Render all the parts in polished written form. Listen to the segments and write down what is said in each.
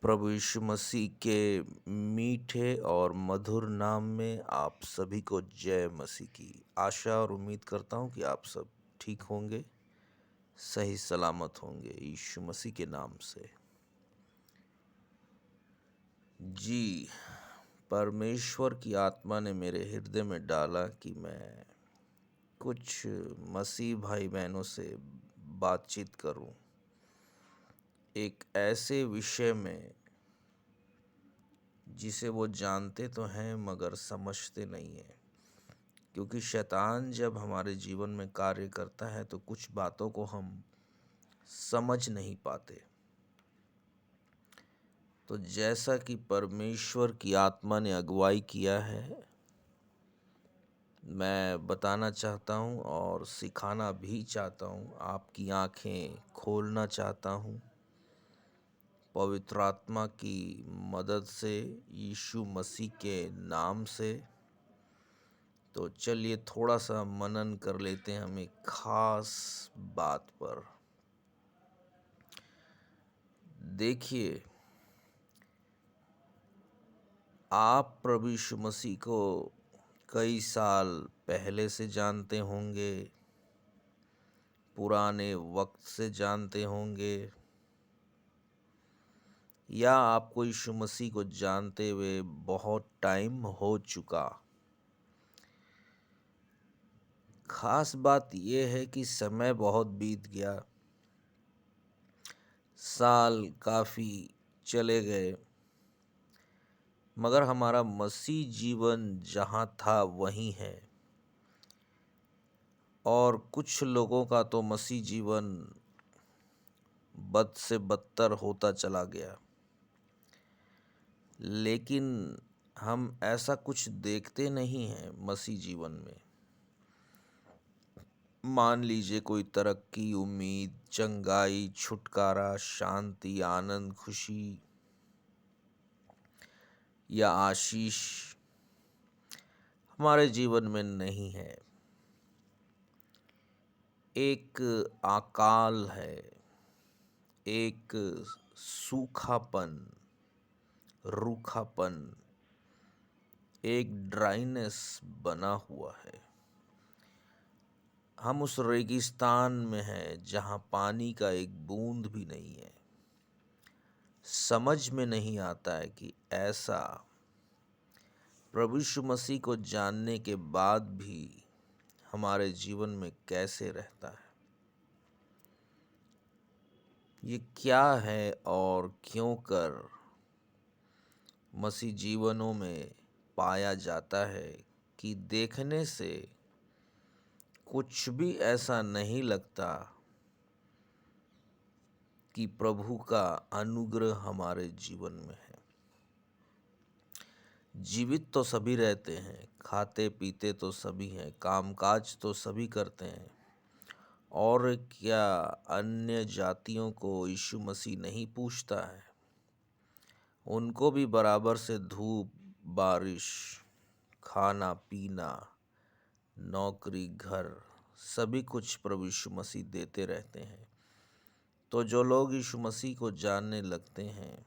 प्रभु यीशु मसीह के मीठे और मधुर नाम में आप सभी को जय मसीह की आशा और उम्मीद करता हूँ कि आप सब ठीक होंगे, सही सलामत होंगे यीशु मसीह के नाम से। जी, परमेश्वर की आत्मा ने मेरे हृदय में डाला कि मैं कुछ मसीह भाई बहनों से बातचीत करूं, एक ऐसे विषय में जिसे वो जानते तो हैं मगर समझते नहीं हैं। क्योंकि शैतान जब हमारे जीवन में कार्य करता है तो कुछ बातों को हम समझ नहीं पाते। तो जैसा कि परमेश्वर की आत्मा ने अगुवाई किया है, मैं बताना चाहता हूँ और सिखाना भी चाहता हूँ, आपकी आंखें खोलना चाहता हूँ पवित्र आत्मा की मदद से, यीशु मसीह के नाम से। तो चलिए थोड़ा सा मनन कर लेते हैं हम एक खास बात पर। देखिए, आप प्रभु यीशु मसीह को कई साल पहले से जानते होंगे, पुराने वक्त से जानते होंगे, या आपको यीशु मसीह को जानते हुए बहुत टाइम हो चुका। खास बात यह है कि समय बहुत बीत गया, साल काफ़ी चले गए, मगर हमारा मसीह जीवन जहाँ था वहीं है। और कुछ लोगों का तो मसीह जीवन बद से बदतर होता चला गया। लेकिन हम ऐसा कुछ देखते नहीं हैं मसीह जीवन में। मान लीजिए कोई तरक्की, उम्मीद, चंगाई, छुटकारा, शांति, आनंद, खुशी या आशीष हमारे जीवन में नहीं है। एक अकाल है, एक सूखापन, रूखापन, एक ड्राइनेस बना हुआ है। हम उस रेगिस्तान में हैं जहाँ पानी का एक बूंद भी नहीं है। समझ में नहीं आता है कि ऐसा प्रभु यीशु मसीह को जानने के बाद भी हमारे जीवन में कैसे रहता है। ये क्या है और क्यों कर मसीह जीवनों में पाया जाता है कि देखने से कुछ भी ऐसा नहीं लगता कि प्रभु का अनुग्रह हमारे जीवन में है। जीवित तो सभी रहते हैं, खाते पीते तो सभी हैं, कामकाज तो सभी करते हैं, और क्या अन्य जातियों को यीशु मसीह नहीं पूछता है? उनको भी बराबर से धूप, बारिश, खाना पीना, नौकरी, घर, सभी कुछ प्रभु यीशु मसीह देते रहते हैं। तो जो लोग यीशु मसीह को जानने लगते हैं,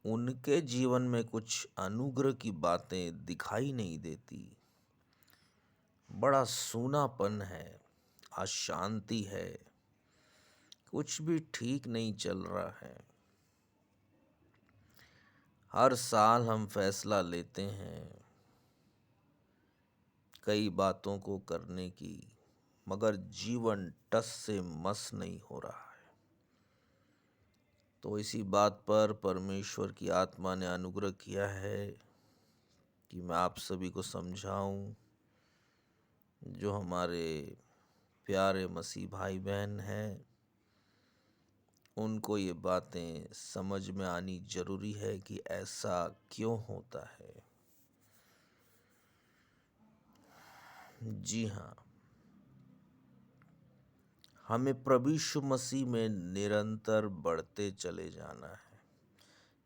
उनके जीवन में कुछ अनुग्रह की बातें दिखाई नहीं देती। बड़ा सूनापन है, अशांति है, कुछ भी ठीक नहीं चल रहा है। हर साल हम फैसला लेते हैं कई बातों को करने की, मगर जीवन टस से मस नहीं हो रहा है। तो इसी बात पर परमेश्वर की आत्मा ने अनुग्रह किया है कि मैं आप सभी को समझाऊं। जो हमारे प्यारे मसीह भाई बहन हैं, उनको ये बातें समझ में आनी जरूरी है कि ऐसा क्यों होता है। जी हाँ, हमें प्रभु यीशु मसीह में निरंतर बढ़ते चले जाना है।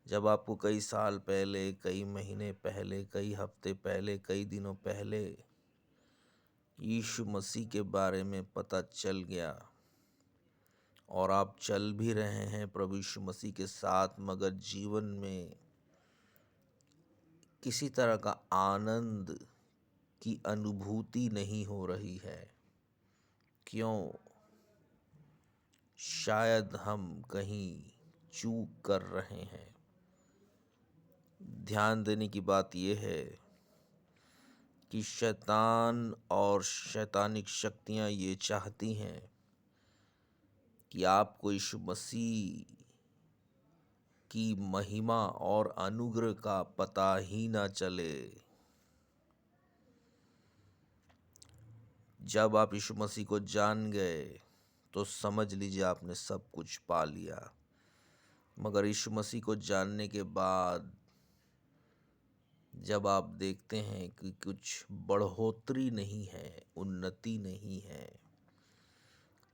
जब आपको कई साल पहले, कई महीने पहले, कई हफ्ते पहले, कई दिनों पहले यीशु मसीह के बारे में पता चल गया और आप चल भी रहे हैं प्रभु यीशु मसीह के साथ, मगर जीवन में किसी तरह का आनंद की अनुभूति नहीं हो रही है। क्यों? शायद हम कहीं चूक कर रहे हैं। ध्यान देने की बात यह है कि शैतान और शैतानिक शक्तियां ये चाहती हैं कि आपको यीशु मसीह की महिमा और अनुग्रह का पता ही ना चले। जब आप यीशु मसीह को जान गए तो समझ लीजिए आपने सब कुछ पा लिया। मगर यीशु मसीह को जानने के बाद जब आप देखते हैं कि कुछ बढ़ोतरी नहीं है, उन्नति नहीं है,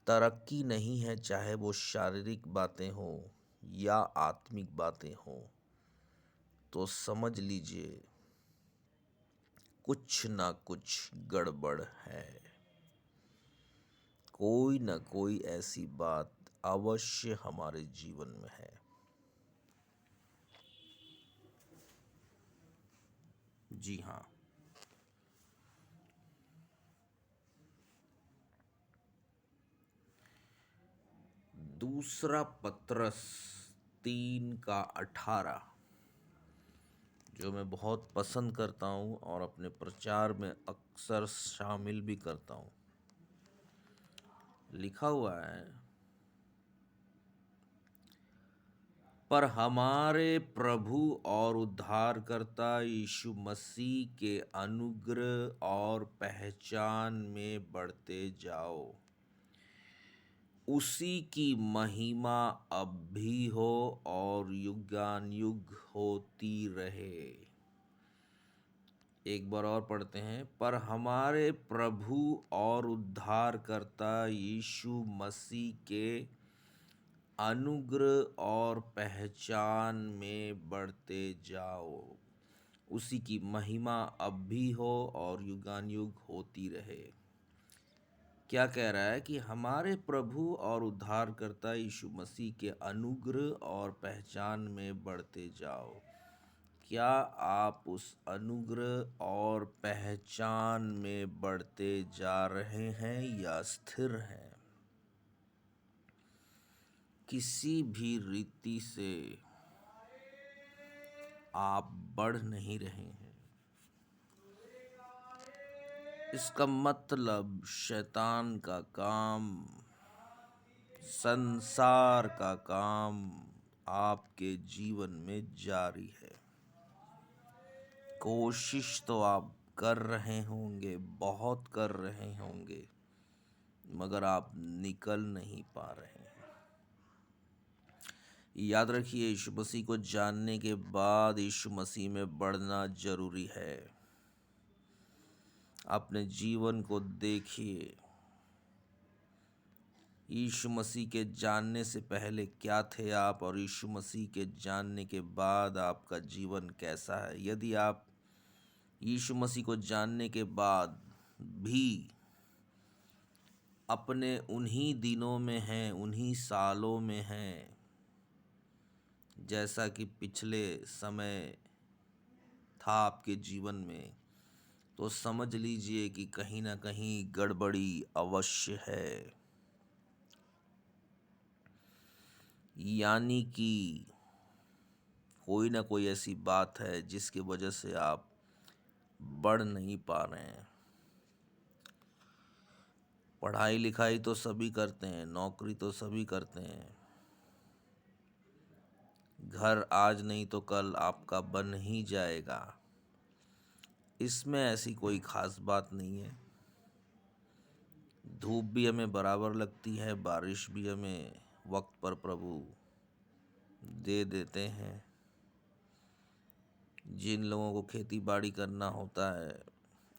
तरक्की नहीं है, चाहे वो शारीरिक बातें हों या आत्मिक बातें हों, तो समझ लीजिए कुछ ना कुछ गड़बड़ है। कोई ना कोई ऐसी बात अवश्य हमारे जीवन में है। जी हाँ। दूसरा पत्रस 3:18 जो मैं बहुत पसंद करता हूँ और अपने प्रचार में अक्सर शामिल भी करता हूँ। लिखा हुआ है, पर हमारे प्रभु और उद्धारकर्ता यीशु मसीह के अनुग्रह और पहचान में बढ़ते जाओ। उसी की महिमा अब भी हो और युगानुयुग होती रहे। एक बार और पढ़ते हैं, पर हमारे प्रभु और उद्धारकर्ता यीशु मसीह के अनुग्रह और पहचान में बढ़ते जाओ। उसी की महिमा अब भी हो और युगानुयुग होती रहे। क्या कह रहा है कि हमारे प्रभु और उद्धारकर्ता यीशु मसीह के अनुग्रह और पहचान में बढ़ते जाओ। क्या आप उस अनुग्रह और पहचान में बढ़ते जा रहे हैं या स्थिर हैं? किसी भी रीति से आप बढ़ नहीं रहे हैं। इसका मतलब शैतान का काम, संसार का काम आपके जीवन में जारी है। कोशिश तो आप कर रहे होंगे, बहुत कर रहे होंगे, मगर आप निकल नहीं पा रहे हैं। याद रखिए, यीशु मसीह को जानने के बाद यीशु मसीह में बढ़ना जरूरी है। अपने जीवन को देखिए, यीशु मसीह के जानने से पहले क्या थे आप और यीशु मसीह के जानने के बाद आपका जीवन कैसा है। यदि आप यीशु मसीह को जानने के बाद भी अपने उन्हीं दिनों में हैं, उन्हीं सालों में हैं जैसा कि पिछले समय था आपके जीवन में, तो समझ लीजिए कि कहीं ना कहीं गड़बड़ी अवश्य है। यानी कि कोई ना कोई ऐसी बात है जिसकी वजह से आप बढ़ नहीं पा रहे हैं। पढ़ाई लिखाई तो सभी करते हैं, नौकरी तो सभी करते हैं, घर आज नहीं तो कल आपका बन ही जाएगा। इसमें ऐसी कोई खास बात नहीं है। धूप भी हमें बराबर लगती है, बारिश भी हमें वक्त पर प्रभु दे देते हैं। जिन लोगों को खेती बाड़ी करना होता है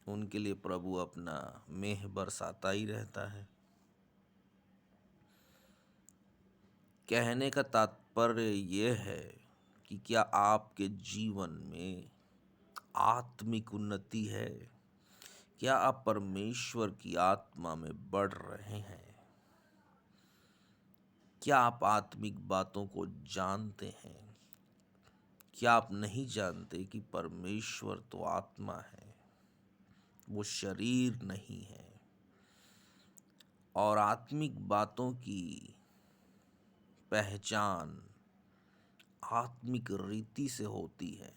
उनके लिए प्रभु अपना मेह बरसाता ही रहता है। कहने का तात्पर्य यह है कि क्या आपके जीवन में आत्मिक उन्नति है? क्या आप परमेश्वर की आत्मा में बढ़ रहे हैं? क्या आप आत्मिक बातों को जानते हैं? क्या आप नहीं जानते कि परमेश्वर तो आत्मा है, वो शरीर नहीं है? और आत्मिक बातों की पहचान आत्मिक रीति से होती है।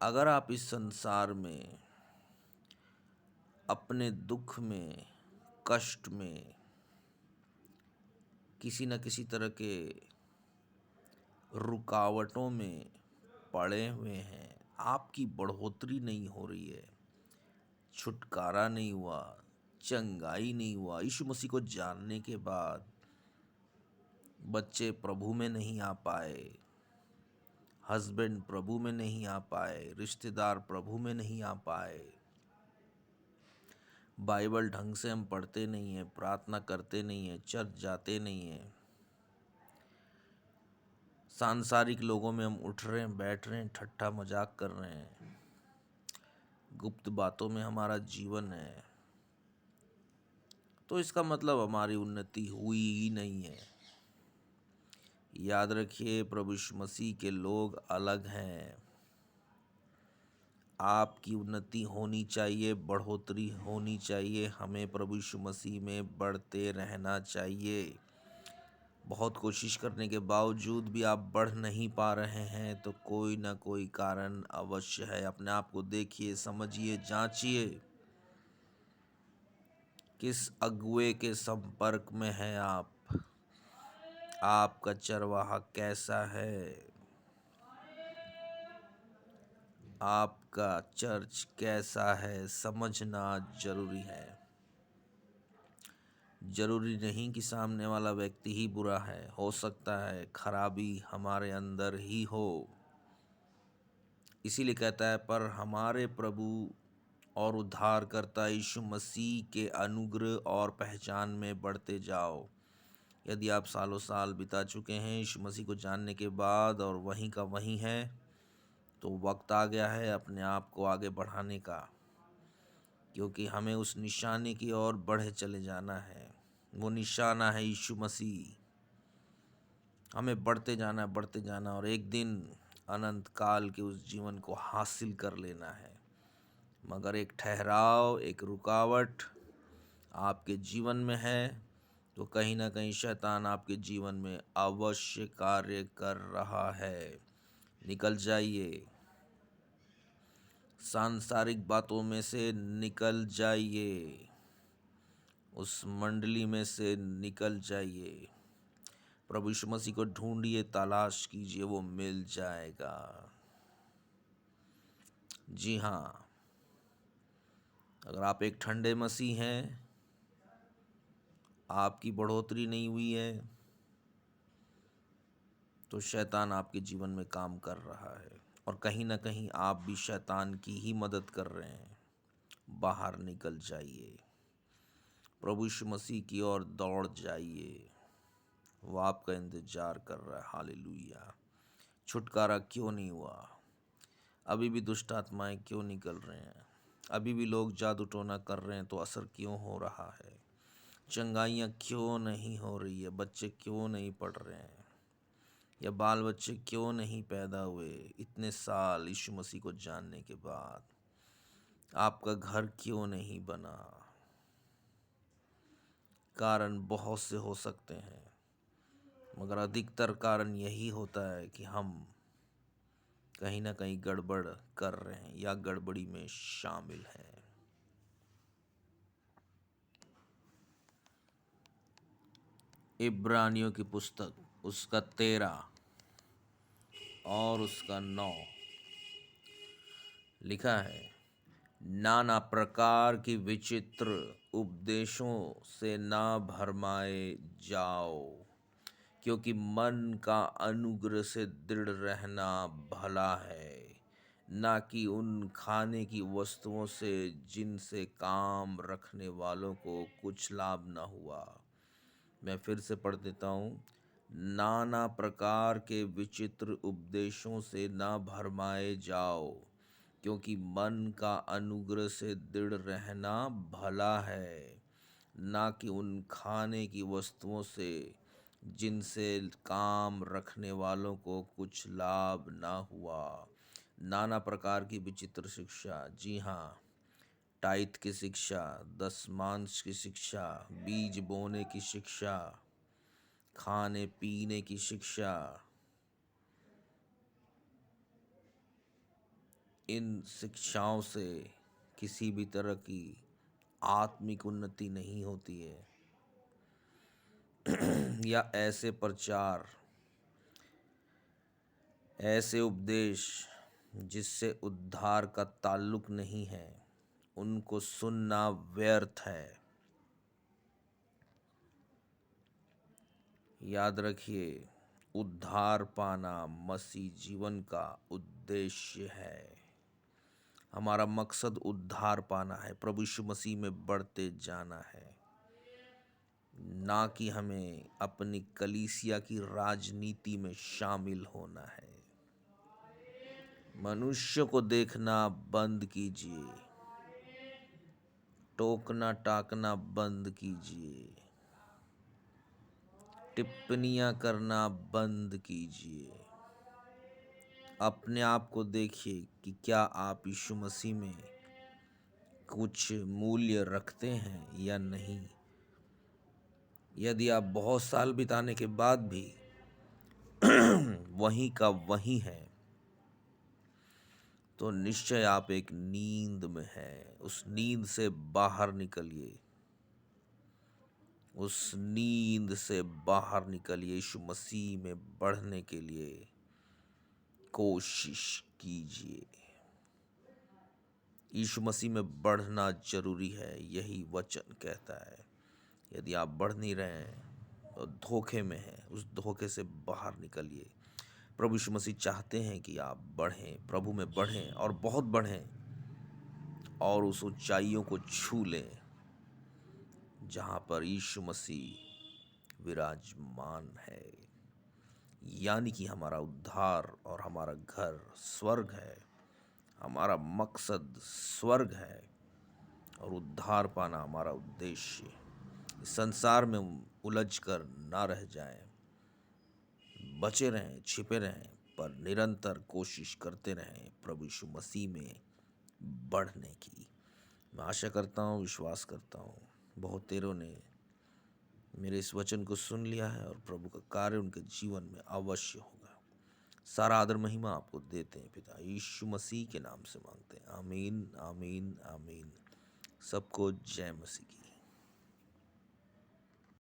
अगर आप इस संसार में अपने दुख में, कष्ट में, किसी न किसी तरह के रुकावटों में पड़े हुए हैं, आपकी बढ़ोतरी नहीं हो रही है, छुटकारा नहीं हुआ, चंगाई नहीं हुआ, यीशु मसीह को जानने के बाद बच्चे प्रभु में नहीं आ पाए, हस्बैंड प्रभु में नहीं आ पाए, रिश्तेदार प्रभु में नहीं आ पाए, बाइबल ढंग से हम पढ़ते नहीं हैं, प्रार्थना करते नहीं हैं, चर्च जाते नहीं हैं, सांसारिक लोगों में हम उठ रहे हैं, बैठ रहे हैं, ठट्ठा मजाक कर रहे हैं, गुप्त बातों में हमारा जीवन है, तो इसका मतलब हमारी उन्नति हुई ही नहीं है। याद रखिए, प्रभु यीशु मसीह के लोग अलग हैं। आपकी उन्नति होनी चाहिए, बढ़ोतरी होनी चाहिए, हमें प्रभु यीशु मसीह में बढ़ते रहना चाहिए। बहुत कोशिश करने के बावजूद भी आप बढ़ नहीं पा रहे हैं तो कोई ना कोई कारण अवश्य है। अपने आप को देखिए, समझिए, जांचिए, किस अगुए के संपर्क में हैं आप, आपका चरवाहा कैसा है, आपका चर्च कैसा है, समझना जरूरी है। जरूरी नहीं कि सामने वाला व्यक्ति ही बुरा है, हो सकता है खराबी हमारे अंदर ही हो। इसीलिए कहता है, पर हमारे प्रभु और उद्धारकर्ता यीशु मसीह के अनुग्रह और पहचान में बढ़ते जाओ। यदि आप सालों साल बिता चुके हैं यीशु मसीह को जानने के बाद और वहीं का वहीं है, तो वक्त आ गया है अपने आप को आगे बढ़ाने का, क्योंकि हमें उस निशाने की ओर बढ़े चले जाना है। वो निशाना है यीशु मसीह। हमें बढ़ते जाना, बढ़ते जाना, और एक दिन अनंत काल के उस जीवन को हासिल कर लेना है। मगर एक ठहराव, एक रुकावट आपके जीवन में है, तो कहीं ना कहीं शैतान आपके जीवन में अवश्य कार्य कर रहा है। निकल जाइए, सांसारिक बातों में से निकल जाइए, उस मंडली में से निकल जाइए। प्रभु यीशु मसीह को ढूंढिए, तलाश कीजिए, वो मिल जाएगा। जी हाँ, अगर आप एक ठंडे मसीह हैं, आपकी बढ़ोतरी नहीं हुई है, तो शैतान आपके जीवन में काम कर रहा है, और कहीं ना कहीं आप भी शैतान की ही मदद कर रहे हैं। बाहर निकल जाइए, प्रभु यीशु मसीह की ओर दौड़ जाइए, वो आपका इंतजार कर रहा है। हालेलुया। छुटकारा क्यों नहीं हुआ? अभी भी दुष्ट आत्माएं क्यों निकल रहे हैं? अभी भी लोग जादू टोना कर रहे हैं तो असर क्यों हो रहा है? चंगाइयाँ क्यों नहीं हो रही है? बच्चे क्यों नहीं पढ़ रहे हैं? या बाल बच्चे क्यों नहीं पैदा हुए इतने साल यीशु मसीह को जानने के बाद? आपका घर क्यों नहीं बना? कारण बहुत से हो सकते हैं, मगर अधिकतर कारण यही होता है कि हम कहीं ना कहीं गड़बड़ कर रहे हैं या गड़बड़ी में शामिल हैं। इब्रानियों की पुस्तक उसका 13 और उसका 9 लिखा है, नाना प्रकार की विचित्र उपदेशों से ना भरमाए जाओ, क्योंकि मन का अनुग्रह से दृढ़ रहना भला है, ना कि उन खाने की वस्तुओं से जिनसे काम रखने वालों को कुछ लाभ न हुआ। मैं फिर से पढ़ देता हूँ, नाना प्रकार के विचित्र उपदेशों से ना भरमाए जाओ, क्योंकि मन का अनुग्रह से दृढ़ रहना भला है, ना कि उन खाने की वस्तुओं से जिनसे काम रखने वालों को कुछ लाभ ना हुआ। नाना प्रकार की विचित्र शिक्षा, जी हाँ, टाइथ की शिक्षा, दशमांश की शिक्षा, बीज बोने की शिक्षा, खाने पीने की शिक्षा, इन शिक्षाओं से किसी भी तरह की आत्मिक उन्नति नहीं होती है। या ऐसे प्रचार, ऐसे उपदेश जिससे उद्धार का ताल्लुक नहीं है, उनको सुनना व्यर्थ है। याद रखिए, उद्धार पाना मसीह जीवन का उद्देश्य है। हमारा मकसद उद्धार पाना है, प्रभु यीशु मसीह में बढ़ते जाना है, ना कि हमें अपनी कलीसिया की राजनीति में शामिल होना है। मनुष्य को देखना बंद कीजिए, टोकना टाकना बंद कीजिए, टिप्पणियां करना बंद कीजिए। अपने आप को देखिए कि क्या आप यीशु मसीह में कुछ मूल्य रखते हैं या नहीं। यदि आप बहुत साल बिताने के बाद भी वहीं का वहीं है, तो निश्चय आप एक नींद में हैं। उस नींद से बाहर निकलिए, उस नींद से बाहर निकलिए। यीशु मसीह में बढ़ने के लिए कोशिश कीजिए। यीशु मसीह में बढ़ना जरूरी है, यही वचन कहता है। यदि आप बढ़ नहीं रहे हैं और धोखे में हैं, उस धोखे से बाहर निकलिए। प्रभु यीशु मसीह चाहते हैं कि आप बढ़ें, प्रभु में बढ़ें और बहुत बढ़ें, और उस ऊंचाइयों को छू लें जहां पर यीशु मसीह विराजमान है। यानी कि हमारा उद्धार और हमारा घर स्वर्ग है। हमारा मकसद स्वर्ग है और उद्धार पाना हमारा उद्देश्य। इस संसार में उलझ कर ना रह जाएं, बचे रहें, छिपे रहें, पर निरंतर कोशिश करते रहें प्रभु यीशु मसीह में बढ़ने की। मैं आशा करता हूँ, विश्वास करता हूँ, बहुतेरों ने मेरे इस वचन को सुन लिया है और प्रभु का कार्य उनके जीवन में अवश्य होगा। सारा आदर महिमा आपको देते हैं पिता यीशु मसीह के नाम से मांगते हैं। आमीन, आमीन, आमीन। सबको जय मसीह की।